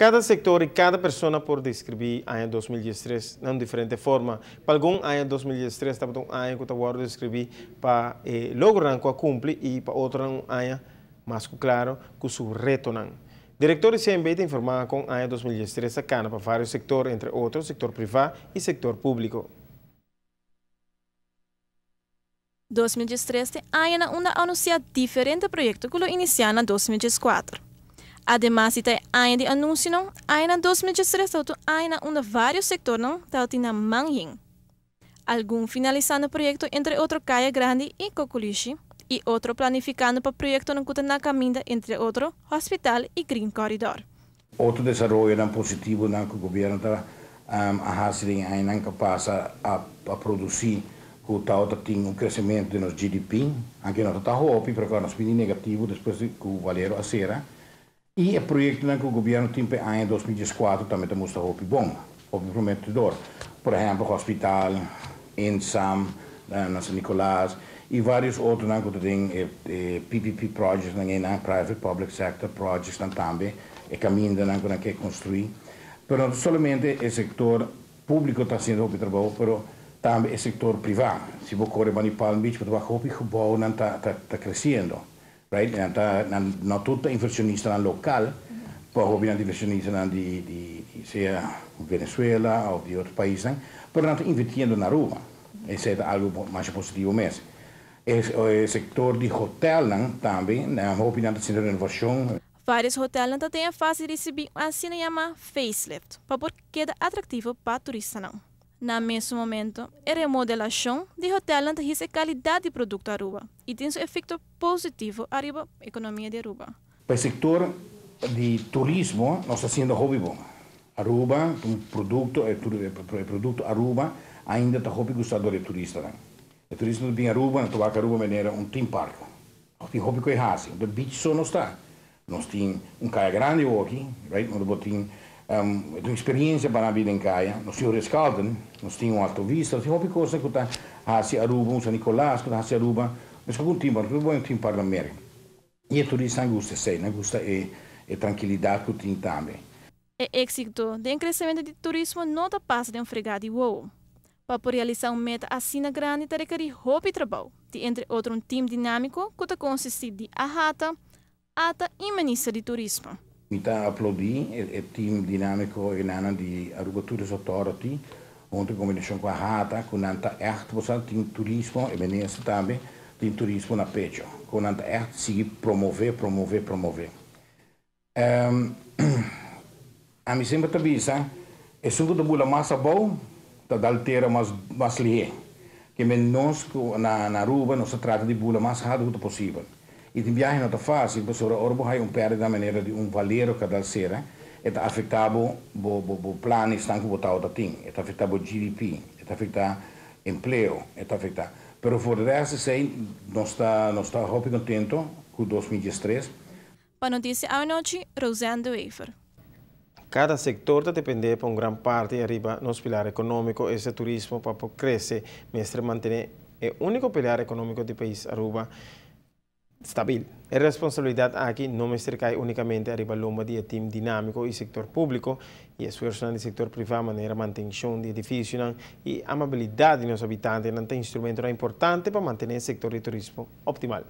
Cada sector e cada pessoa pode descrever o ano 2013 de diferente forma. Para algum ano 2013 está um ano que está descrever para lograr que cumprir e para outro um ano mais claro que o reto não. Diretor CMB tem informado com o ano 2013 a cana para vários setores, entre outros, setor privado e setor público. 2013 ainda anuncia diferente projeto que lo inicia em 2014. Además, ita ainda anúncio não, ainda 2013 ainda vários setores não, tal tina manging. Algum finalizando projeto entre outro Caia Grande e Coculichi e outro planificando para projeto no na caminho entre outro Hospital e Green Corridor. Outro desenvolvimento positivo que o governo está ainda capaz a produzir que tem crescimento do GDP, anche não está hopi, porque nós pedimos negativo depois que o valor a sera. E o projeto que o governo tem para em 2014 também está muito bom, prometedor. Por exemplo, o hospital, Ensam, na São Nicolás e vários outros que têm PPP projects, private public sector projects também, e caminho que construir. Mas somente o setor público está sendo o trabalho, mas também o setor privado. Se você correr para Palm Beach, o gebouw está crescendo. Right? Não tudo inversionista local, pode haver inversionista de Venezuela ou de outros países, mas não está investindo na rua. Isso é algo mais positivo mesmo. O setor de hotel também, na minha opinião, está sendo renovação. Vários hotéis têm a fase de receber assim chama facelift, para porque é atrativo para turistas não. Na mesmo momento, a remodelação de hotel tem a qualidade de produto Aruba e tem um efeito positivo na economia de Aruba. Para o setor de turismo, nós estamos sendo hobby bom. Aruba, o produto Aruba ainda está hobby gostador de turista. O turismo de Aruba, na Tobaca Aruba, é theme park. O hobby que é assim, o beach só não está. Nós temos Caia Grande aqui, right? Nós temos uma experiência para a vida em Caia. Nós temos o Rescalden, nós temos Alto Vista, nós temos coisa que está assim Aruba, São Nicolás, que está assim Aruba, mas algum tempo, Aruba é um theme park da América. E o turista não gosta de não gosta a tranquilidade que tem também. O êxito do crescimento do turismo não passa de fregar de wow. Para realizar meta assim grande, requer roupa e trabalho, entre outros um time dinâmico que consiste de ATA e Ministra de Turismo. Eu aplaudi o time dinâmico de Aruba Tourist Authority, onde combinação com a ATA, com nanta tem turismo e Ministra também tem turismo na pecho, com nanta seguir promover. A mim sempre avisa, é sobre a bula massa bom, da altera mais lié, que nós na Aruba nós trata de bula mais rápido possível. E de viagem não está fácil, porque a Aruba tem perde da maneira de valero cada cera, e está afetado o plano que o Estado tem, está afetado o GDP, está afetado o emprego, está afetado. Mas por resto, nós está muito contentes com 2013. Para a notícia à noite, Rosane de Wever. Cada sector depende por uma grande parte arriba nos pilar econômico esse turismo para crescer, mestre manter o único pilar econômico do país Aruba estável. A responsabilidade aqui não cai unicamente arriba lomba de time dinâmico e sector público e esforço no sector privado maneira manutenção de edifícios e amabilidade dos habitantes não tem instrumento importante para manter o sector de turismo optimal.